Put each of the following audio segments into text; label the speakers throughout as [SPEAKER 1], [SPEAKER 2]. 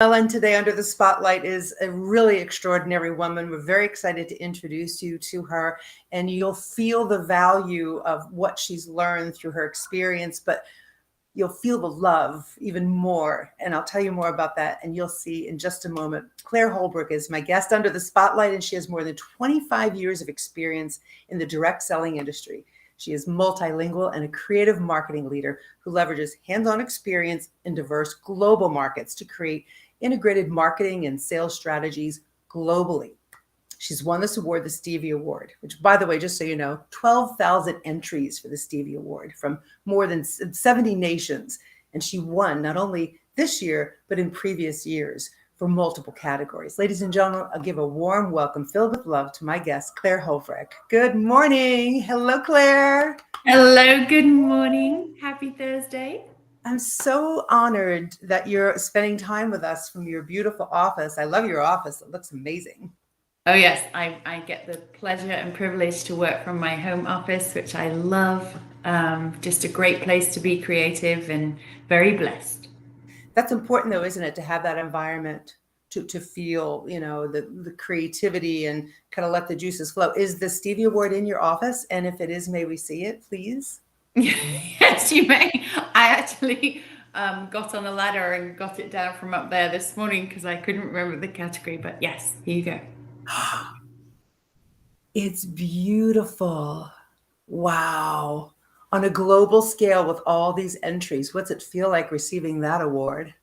[SPEAKER 1] Ellen, today under the spotlight is a really extraordinary woman. We're very excited to introduce you to her, and you'll feel the value of what she's learned through her experience, but you'll feel the love even more. And I'll tell you more about that, and you'll see in just a moment. Clare Holbrook is my guest under the spotlight, and she has more than 25 years of experience in the direct selling industry. She is multilingual and a creative marketing leader who leverages hands-on experience in diverse global markets to create integrated marketing and sales strategies globally. She's won this award, the Stevie Award, which, by the way, just so you know, 12,000 entries for the Stevie Award from more than 70 nations. And she won not only this year, but in previous years for multiple categories. Ladies and gentlemen, I'll give a warm welcome filled with love to my guest, Clare Holbrook. Good morning. Hello, Clare.
[SPEAKER 2] Hello, good morning. Happy Thursday.
[SPEAKER 1] I'm so honored that you're spending time with us from your beautiful office. I love your office. It looks amazing.
[SPEAKER 2] Oh, yes, I get the pleasure and privilege to work from my home office, which I love. Just a great place to be creative and very blessed.
[SPEAKER 1] That's important, though, isn't it, to have that environment to feel, the creativity and kind of let the juices flow. Is the Stevie Award in your office? And if it is, may we see it, please?
[SPEAKER 2] Yes, you may. I actually got on a ladder and got it down from up there this morning because I couldn't remember the category, but yes, here you go.
[SPEAKER 1] It's beautiful. Wow. On a global scale with all these entries, what's it feel like receiving that award?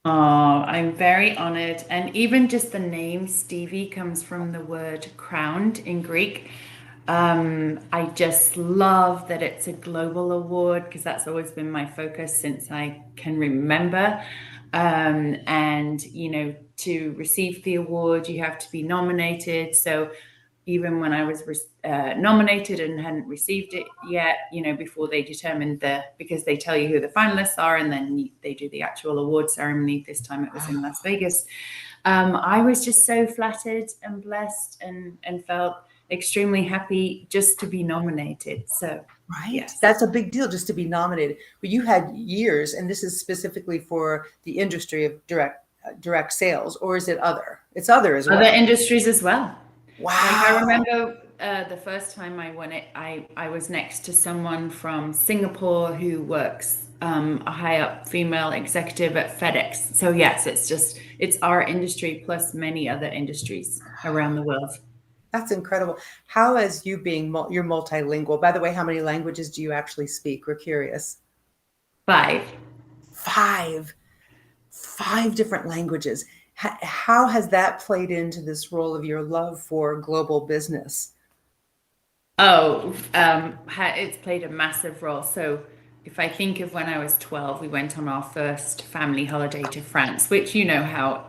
[SPEAKER 2] Oh, I'm very honored. And even just the name Stevie comes from the word crowned in Greek. I just love that it's a global award because that's always been my focus since I can remember. And, to receive the award, you have to be nominated. So even when I was nominated and hadn't received it yet, before they determined because they tell you who the finalists are and then they do the actual award ceremony. This time it was in Las Vegas. I was just so flattered and blessed and felt extremely happy just to be nominated. So
[SPEAKER 1] right,
[SPEAKER 2] yes.
[SPEAKER 1] That's a big deal just to be nominated. But you had years, and this is specifically for the industry of direct sales, or is it other? It's other as well.
[SPEAKER 2] Other industries as well.
[SPEAKER 1] Wow.
[SPEAKER 2] I remember the first time I won it, I was next to someone from Singapore who works a high up female executive at FedEx. So yes, it's our industry plus many other industries around the world.
[SPEAKER 1] That's incredible. How has you being, you're multilingual, by the way, how many languages do you actually speak? We're curious.
[SPEAKER 2] 5.
[SPEAKER 1] 5 different languages. How has that played into this role of your love for global business?
[SPEAKER 2] Oh, it's played a massive role. So if I think of when I was 12, we went on our first family holiday to France, which how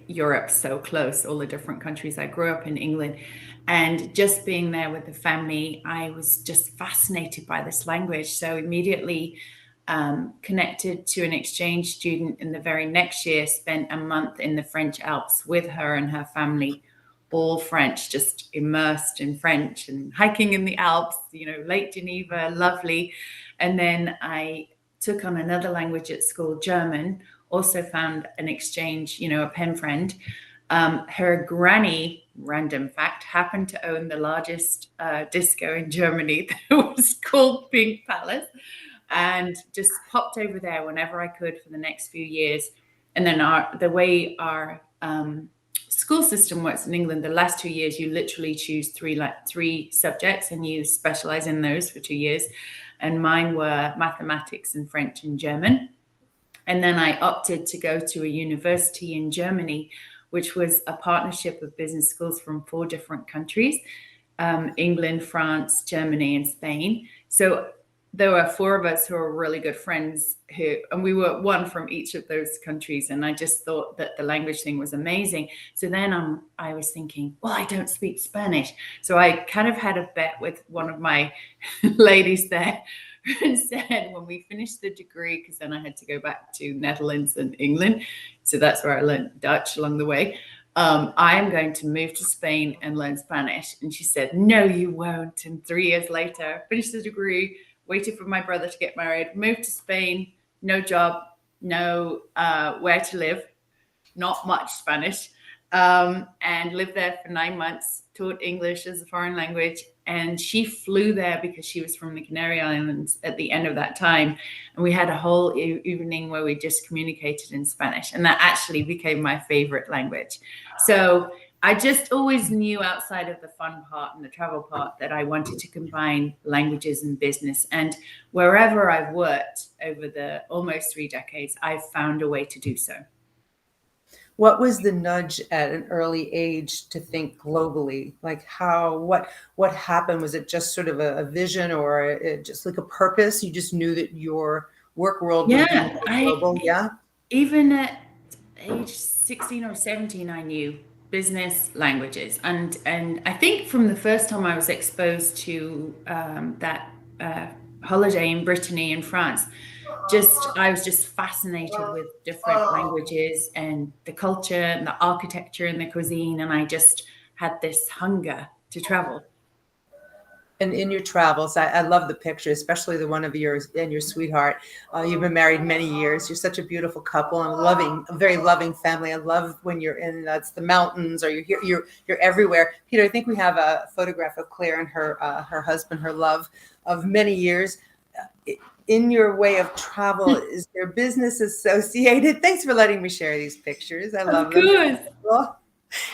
[SPEAKER 2] Europe's so close, all the different countries. I grew up in England, and just being there with the family, I was just fascinated by this language. So immediately connected to an exchange student in the very next year, spent a month in the French Alps with her and her family, all French, just immersed in French and hiking in the Alps, Lake Geneva, lovely. And then I took on another language at school, German, also found an exchange, a pen friend. Her granny, random fact, happened to own the largest disco in Germany that was called Pink Palace, and just popped over there whenever I could for the next few years. And then the way our school system works in England, the last 2 years, you literally choose three subjects and you specialize in those for 2 years. And mine were mathematics and French and German. And then I opted to go to a university in Germany, which was a partnership of business schools from 4 different countries, England, France, Germany, and Spain. So there were 4 of us who were really good friends and we were one from each of those countries. And I just thought that the language thing was amazing. So then I was thinking, well, I don't speak Spanish. So I kind of had a bet with one of my ladies there and said, when we finished the degree, because then I had to go back to Netherlands and England. So that's where I learned Dutch along the way. I am going to move to Spain and learn Spanish. And she said, no, you won't. And 3 years later, finished the degree, waited for my brother to get married, moved to Spain, no job, no where to live. not much Spanish, and lived there for 9 months, taught English as a foreign language. And she flew there because she was from the Canary Islands at the end of that time. And we had a whole evening where we just communicated in Spanish. And that actually became my favorite language. So I just always knew, outside of the fun part and the travel part, that I wanted to combine languages and business. And wherever I've worked over the almost 3 decades, I've found a way to do so.
[SPEAKER 1] What was the nudge at an early age to think globally? Like what happened? Was it just sort of a vision, or just like a purpose? You just knew that your work world would be more global? Yeah.
[SPEAKER 2] Even at age 16 or 17, I knew business, languages. And I think from the first time I was exposed to that holiday in Brittany and France, I was just fascinated with different languages and the culture and the architecture and the cuisine. And I just had this hunger to travel.
[SPEAKER 1] And in your travels, I love the picture, especially the one of yours and your sweetheart. You've been married many years. You're such a beautiful couple and a very loving family. I love when you're in the mountains, or you're everywhere. Peter, I think we have a photograph of Claire and her husband, her love of many years. In your way of travel, is there business associated? Thanks for letting me share these pictures. I love them.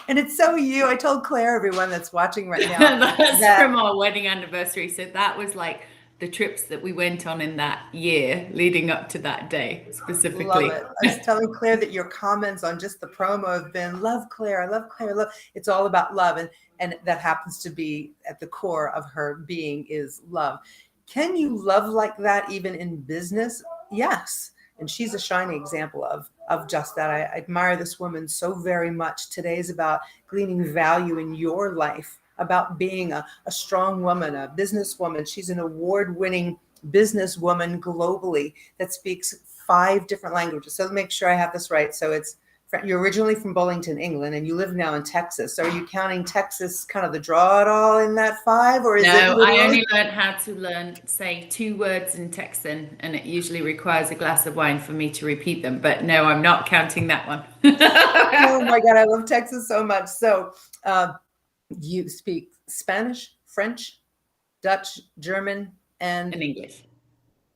[SPEAKER 1] And it's so you. I told Claire, everyone that's watching right now.
[SPEAKER 2] That's from our wedding anniversary. So that was like the trips that we went on in that year leading up to that day specifically.
[SPEAKER 1] Love it. I was telling Claire that your comments on just the promo have been, love Claire, I love Claire, love. It's all about love. And that happens to be at the core of her being is love. Can you love like that even in business? Yes. And she's a shining example of just that. I admire this woman so very much. Today is about gleaning value in your life, about being a strong woman, a businesswoman. She's an award-winning businesswoman globally that speaks 5 different languages. So make sure I have this right. So you're originally from Bowlington, England, and you live now in Texas. So are you counting Texas kind of the draw at all in that 5? Or is
[SPEAKER 2] No, I only learned how to say 2 words in Texan, and it usually requires a glass of wine for me to repeat them. But no, I'm not counting that one.
[SPEAKER 1] Oh my God, I love Texas so much. So you speak Spanish, French, Dutch, German, and
[SPEAKER 2] English.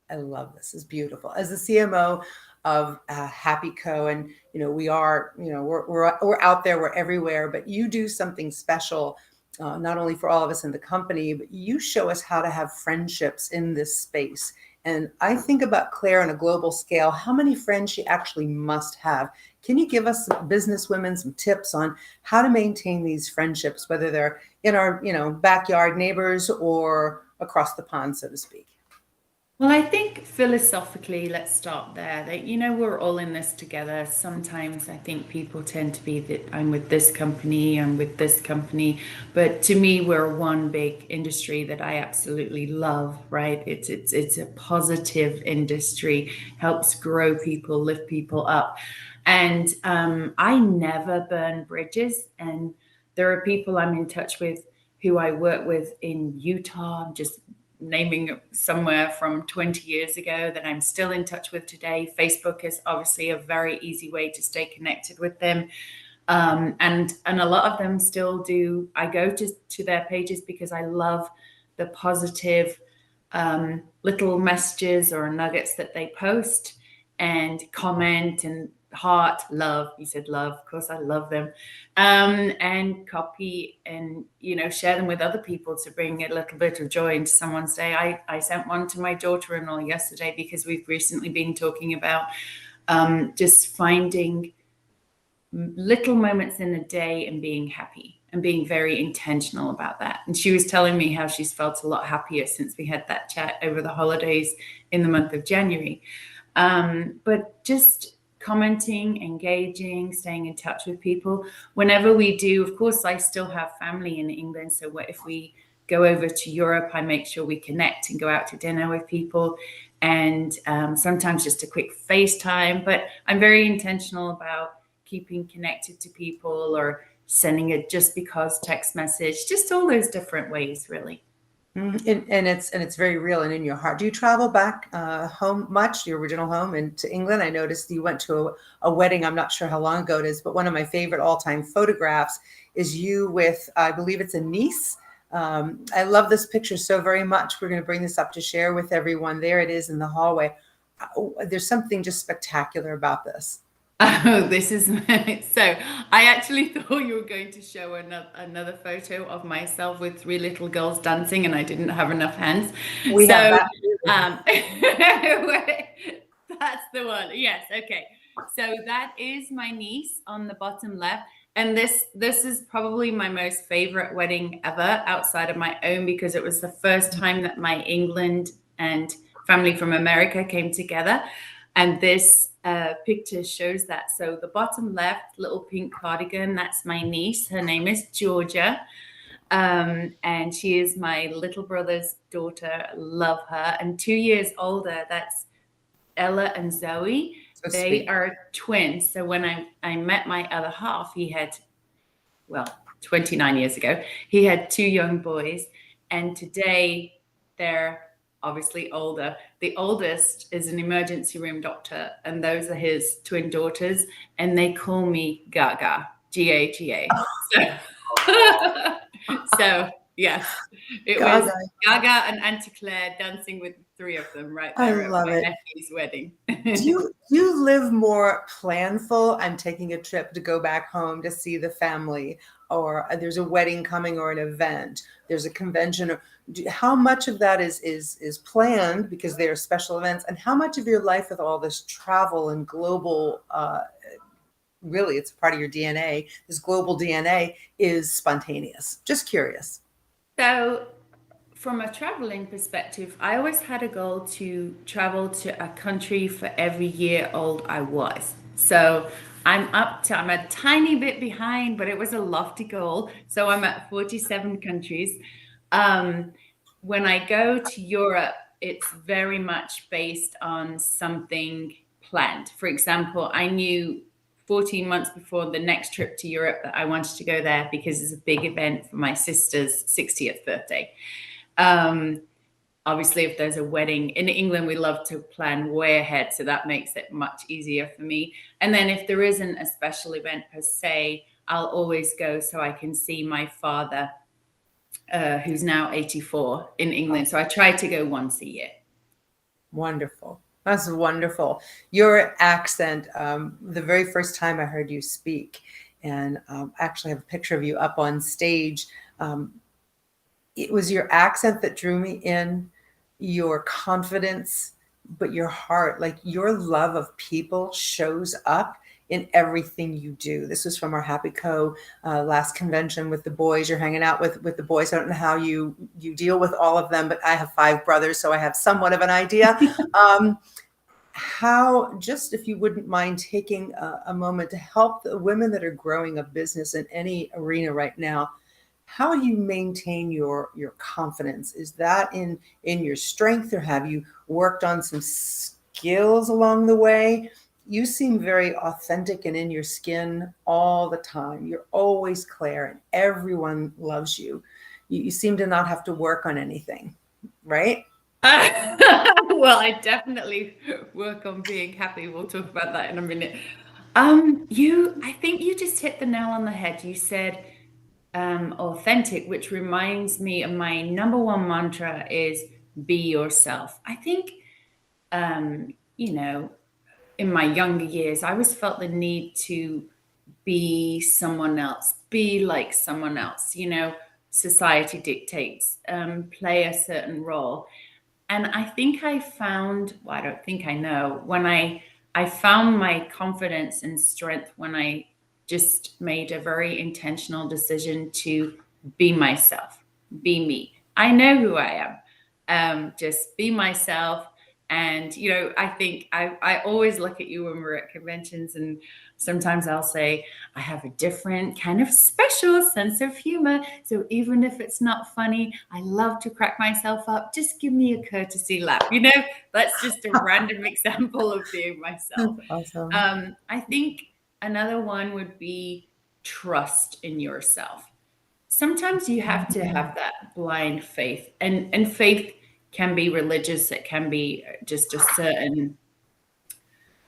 [SPEAKER 1] I love this. It's beautiful. As the CMO of Happy Co, and we're out there, we're everywhere, but you do something special, not only for all of us in the company, but you show us how to have friendships in this space. And I think about Claire on a global scale, how many friends she actually must have. Can you give us, some business women, some tips on how to maintain these friendships, whether they're in our backyard neighbors or across the pond, so to speak?
[SPEAKER 2] Well, I think philosophically, let's start there, that, we're all in this together. Sometimes I think people tend to be that I'm with this company, I'm with this company. But to me, we're one big industry that I absolutely love, right? It's a positive industry, helps grow people, lift people up. And I never burn bridges. And there are people I'm in touch with who I work with in Utah, just naming somewhere from 20 years ago, that I'm still in touch with today. Facebook is obviously a very easy way to stay connected with them. And a lot of them still do. I go to their pages because I love the positive little messages or nuggets that they post and comment and heart, love. You said love, of course I love them, and copy and share them with other people to bring a little bit of joy into someone's day. I sent one to my daughter-in-law yesterday because we've recently been talking about just finding little moments in a day and being happy and being very intentional about that. And she was telling me how she's felt a lot happier since we had that chat over the holidays in the month of January. But just commenting, engaging, staying in touch with people. Whenever we do, of course, I still have family in England. So if we go over to Europe, I make sure we connect and go out to dinner with people, and sometimes just a quick FaceTime. But I'm very intentional about keeping connected to people or sending a just because text message, just all those different ways, really.
[SPEAKER 1] And it's very real and in your heart. Do you travel back home much, your original home, and to England? I noticed you went to a wedding. I'm not sure how long ago it is, but one of my favorite all-time photographs is you with, I believe it's a niece. I love this picture so very much. We're going to bring this up to share with everyone. There it is in the hallway. There's something just spectacular about this.
[SPEAKER 2] Oh, this is so I actually thought you were going to show another photo of myself with three little girls dancing, and I didn't have enough hands.
[SPEAKER 1] We have
[SPEAKER 2] So
[SPEAKER 1] that.
[SPEAKER 2] that's the one. Yes, okay. So that is my niece on the bottom left. And this is probably my most favorite wedding ever outside of my own, because it was the first time that my England and family from America came together. And this picture shows that. So the bottom left, little pink cardigan, that's my niece. Her name is Georgia. And she is my little brother's daughter. Love her. And 2 years older, that's Ella and Zoe.
[SPEAKER 1] So
[SPEAKER 2] They
[SPEAKER 1] sweet.
[SPEAKER 2] are twins. So when I met my other half, he had, well, 29 years ago, he had two young boys. And today they're obviously older. The oldest is an emergency room doctor, and those are his twin daughters. And they call me Gaga, Gaga. So, so yes, it was
[SPEAKER 1] Gaga.
[SPEAKER 2] Gaga and Auntie Claire dancing with three of them right
[SPEAKER 1] I
[SPEAKER 2] there at
[SPEAKER 1] love
[SPEAKER 2] my
[SPEAKER 1] it.
[SPEAKER 2] nephew's wedding.
[SPEAKER 1] Do you live more planful? I'm taking a trip to go back home to see the family, or there's a wedding coming, or an event, there's a convention. Or how much of that is planned because they are special events, and how much of your life with all this travel and global, really, it's part of your DNA. This global DNA is spontaneous. Just curious.
[SPEAKER 2] So, from a traveling perspective, I always had a goal to travel to a country for every year old I was. So I'm a tiny bit behind, but it was a lofty goal. So I'm at 47 countries. Um, when I go to Europe, it's very much based on something planned. For example, I knew 14 months before the next trip to Europe that I wanted to go there because it's a big event for my sister's 60th birthday. Um, Obviously, if there's a wedding in England, we love to plan way ahead. So that makes it much easier for me. And then if there isn't a special event per se, I'll always go so I can see my father, who's now 84 in England. So I try to go once a year.
[SPEAKER 1] Wonderful. That's wonderful. Your accent, the very first time I heard you speak, and actually have a picture of you up on stage, um, it was your accent that drew me in, your confidence, but your heart, like your love of people shows up in everything you do. This was from our Happy Co last convention with the boys. You're hanging out with the boys. I don't know how you deal with all of them, but I have five brothers, so I have somewhat of an idea. Um, how, just if you wouldn't mind taking a moment to help the women that are growing a business in any arena right now, how do you maintain your confidence? Is that in your strength, or have you worked on some skills along the way? You seem very authentic and in your skin all the time. You're always Claire, and everyone loves you. You seem to not have to work on anything, right?
[SPEAKER 2] Well, I definitely work on being happy. We'll talk about that in a minute. I think you just hit the nail on the head. You said authentic, which reminds me of my number one mantra is be yourself. I think, you know, in my younger years, I always felt the need to be someone else, be like someone else, society dictates, play a certain role. And I think I found, well, I don't think I know, when I found my confidence and strength when I just made a very intentional decision to be myself, be me. I know who I am. Just be myself. And, I think I always look at you when we're at conventions, and sometimes I'll say, I have a different kind of special sense of humor. So even if it's not funny, I love to crack myself up. Just give me a courtesy laugh. That's just a random example of being myself.
[SPEAKER 1] That's awesome.
[SPEAKER 2] I think another one would be trust in yourself. sometimes you have to have that blind faith, and faith can be religious. It can be just a certain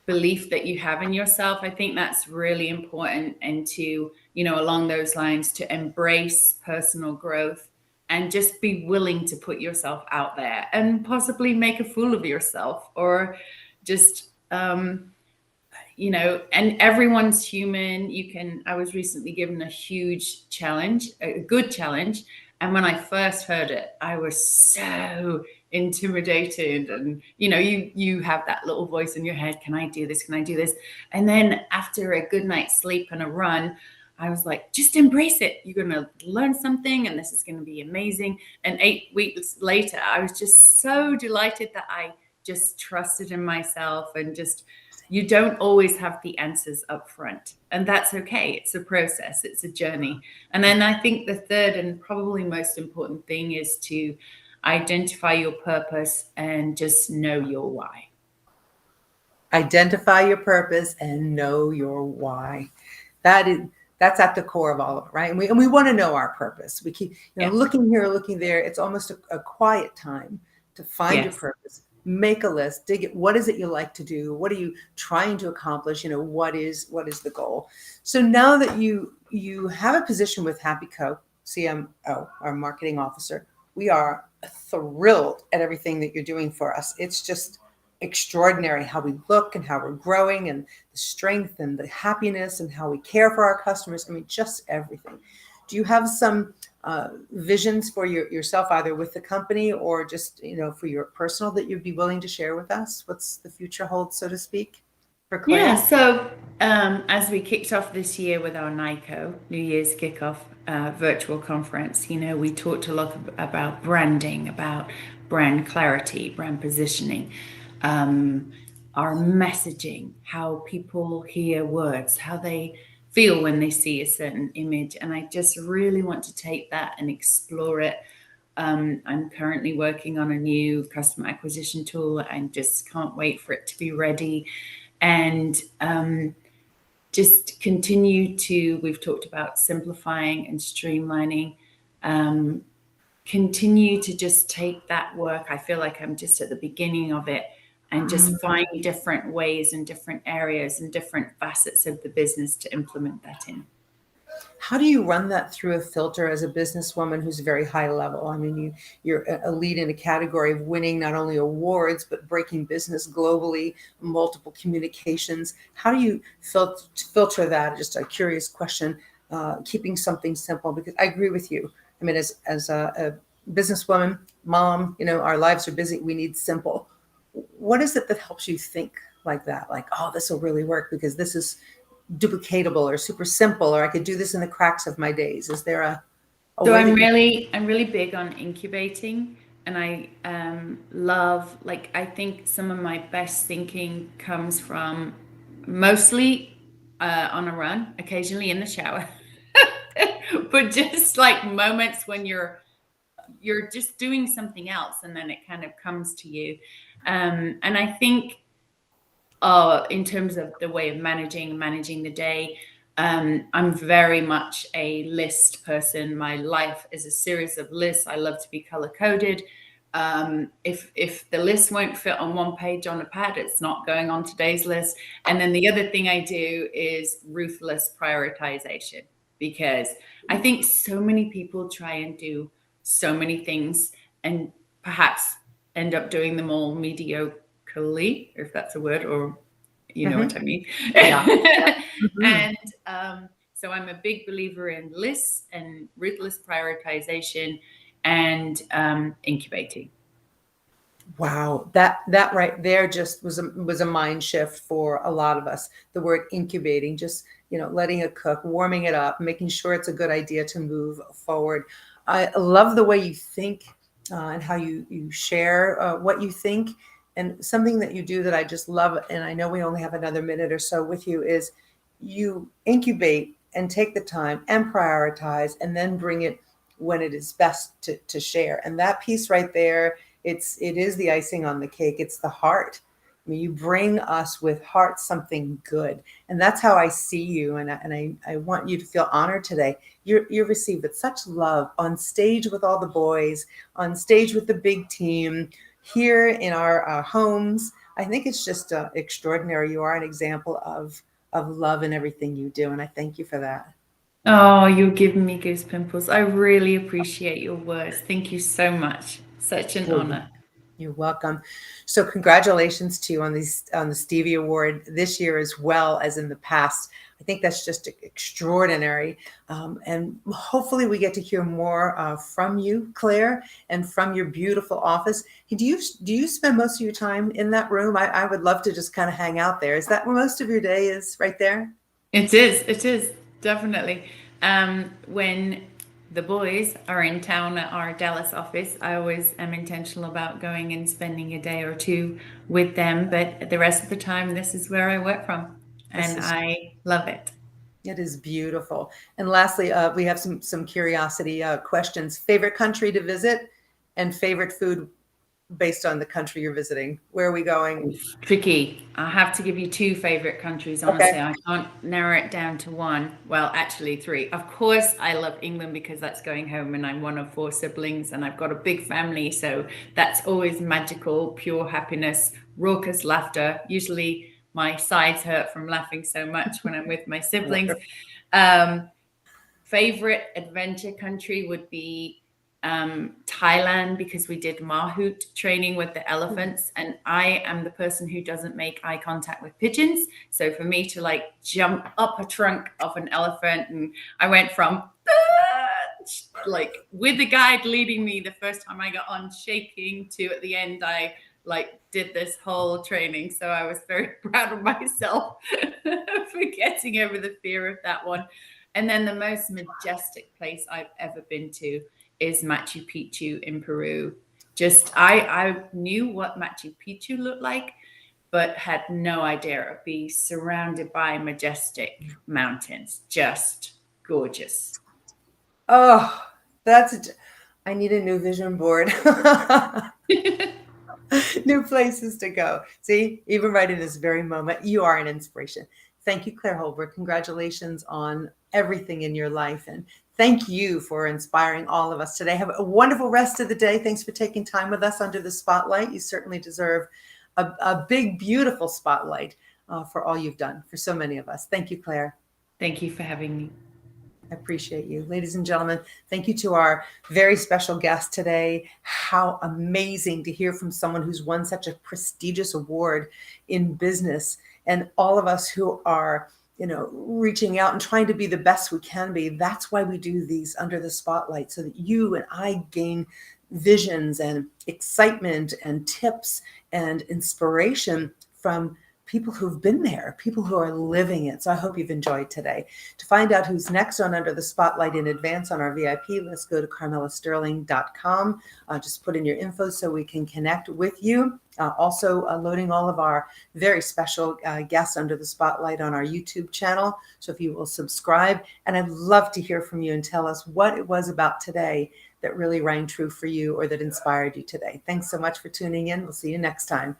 [SPEAKER 2] belief that you have in yourself. I think that's really important. And to, along those lines, to embrace personal growth and just be willing to put yourself out there and possibly make a fool of yourself, or just, and everyone's human. I was recently given a huge challenge, a good challenge. And when I first heard it, I was so intimidated. And, you have that little voice in your head. Can I do this? Can I do this? And then after a good night's sleep and a run, I was like, just embrace it. You're going to learn something, and this is going to be amazing. And 8 weeks later, I was just so delighted that I just trusted in myself, and just, you don't always have the answers up front, and that's okay. It's a process, it's a journey. And then I think the third and probably most important thing is to identify your purpose and just know your why.
[SPEAKER 1] Identify your purpose and know your why. That's at the core of all of it, right? And we want to know our purpose. We keep looking here, looking there. It's almost a quiet time to find your purpose. Make a list, dig it. What is it you like to do? What are you trying to accomplish? What is the goal? So now that you have a position with Happy Co, CMO, our marketing officer, we are thrilled at everything that you're doing for us. It's just extraordinary how we look and how we're growing, and the strength and the happiness and how we care for our customers. I mean, just everything. Do you have some visions for yourself, either with the company or just, for your personal, that you'd be willing to share with us? What's the future hold, so to speak, for Clare?
[SPEAKER 2] Yeah, so as we kicked off this year with our NICO, New Year's kickoff virtual conference, we talked a lot about branding, about brand clarity, brand positioning, our messaging, how people hear words, how they feel when they see a certain image. And I just really want to take that and explore it. I'm currently working on a new customer acquisition tool, and just can't wait for it to be ready. And just continue to, we've talked about simplifying and streamlining, continue to just take that work. I feel like I'm just at the beginning of it, and just find different ways and different areas and different facets of the business to implement that in.
[SPEAKER 1] How do you run that through a filter as a businesswoman who's very high level? I mean, you're a lead in a category of winning not only awards, but breaking business globally, multiple communications. How do you filter that? Just a curious question, keeping something simple, because I agree with you. I mean, as a businesswoman, mom, our lives are busy. We need simple. What is it that helps you think like that? Like, oh, this will really work because this is duplicatable or super simple, or I could do this in the cracks of my days. Is there a
[SPEAKER 2] so I'm really big on incubating, and I love, I think some of my best thinking comes from mostly on a run, occasionally in the shower, but just like moments when you're just doing something else, and then it kind of comes to you. And I think in terms of the way of managing the day, I'm very much a list person. My life is a series of lists. I love to be color coded. If the list won't fit on one page on a pad, it's not going on today's list. And then the other thing I do is ruthless prioritization, because I think so many people try and do so many things and perhaps end up doing them all mediocrely, if that's a word, or what I mean. Yeah. And so I'm a big believer in lists and ruthless prioritization and incubating.
[SPEAKER 1] Wow, that right there just was a mind shift for a lot of us. The word incubating, just letting it cook, warming it up, making sure it's a good idea to move forward. I love the way you think and how you share what you think. And something that you do that I just love, and I know we only have another minute or so with you, is you incubate and take the time and prioritize, and then bring it when it is best to share. And that piece right there, it is the icing on the cake. It's the heart I mean, you bring us with heart something good, and that's how I see you. And I want you to feel honored today. You're received with such love on stage with all the boys, on stage with the big team, here in our homes. I think it's just extraordinary. You are an example of love in everything you do, and I thank you for that.
[SPEAKER 2] Oh, you're giving me goose pimples. I really appreciate your words. Thank you so much. Such an
[SPEAKER 1] You're
[SPEAKER 2] honor.
[SPEAKER 1] You're welcome. So congratulations to you on the Stevie Award this year as well as in the past. I think that's just extraordinary. And hopefully we get to hear more from you, Claire, and from your beautiful office. Do you spend most of your time in that room? I would love to just kind of hang out there. Is that where most of your day is, right there?
[SPEAKER 2] It is, definitely. When the boys are in town at our Dallas office, I always am intentional about going and spending a day or two with them. But the rest of the time, this is where I work from,
[SPEAKER 1] This
[SPEAKER 2] and
[SPEAKER 1] is
[SPEAKER 2] I love it.
[SPEAKER 1] It is beautiful. And lastly, we have some curiosity questions. Favorite country to visit and favorite food based on the country you're visiting. Where are we going?
[SPEAKER 2] Tricky. I have to give you two favorite countries.
[SPEAKER 1] Okay.
[SPEAKER 2] Honestly, I can't narrow it down to one. Well, actually, three. Of course, I love England because that's going home, and I'm one of four siblings, and I've got a big family. So that's always magical, pure happiness, raucous laughter. Usually, my sides hurt from laughing so much when I'm with my siblings.
[SPEAKER 1] Wonderful.
[SPEAKER 2] Um, Favorite adventure country would be Thailand because we did Mahout training with the elephants, and I am the person who doesn't make eye contact with pigeons. So for me to like jump up a trunk of an elephant, and I went from like with the guide leading me the first time I got on, shaking, to at the end I like did this whole training. So I was very proud of myself for getting over the fear of that one. And then the most majestic place I've ever been to is Machu Picchu in Peru. Just I knew what Machu Picchu looked like, but had no idea it'd be surrounded by majestic mountains. Just gorgeous.
[SPEAKER 1] Oh, I need a new vision board. New places to go. See, even right in this very moment, you are an inspiration. Thank you, Claire Holbrook. Congratulations on everything in your life. And thank you for inspiring all of us today. Have a wonderful rest of the day. Thanks for taking time with us under the spotlight. You certainly deserve a big, beautiful spotlight for all you've done for so many of us. Thank you, Claire.
[SPEAKER 2] Thank you for having me.
[SPEAKER 1] I appreciate you. Ladies and gentlemen, thank you to our very special guest today. How amazing to hear from someone who's won such a prestigious award in business, and all of us who are, reaching out and trying to be the best we can be. That's why we do these under the spotlight, so that you and I gain visions and excitement and tips and inspiration from people who've been there, people who are living it. So I hope you've enjoyed today. To find out who's next on Under the Spotlight in advance on our VIP list, go to carmelasterling.com. Just put in your info so we can connect with you. Also loading all of our very special guests under the spotlight on our YouTube channel. So if you will subscribe, and I'd love to hear from you and tell us what it was about today that really rang true for you or that inspired you today. Thanks so much for tuning in. We'll see you next time.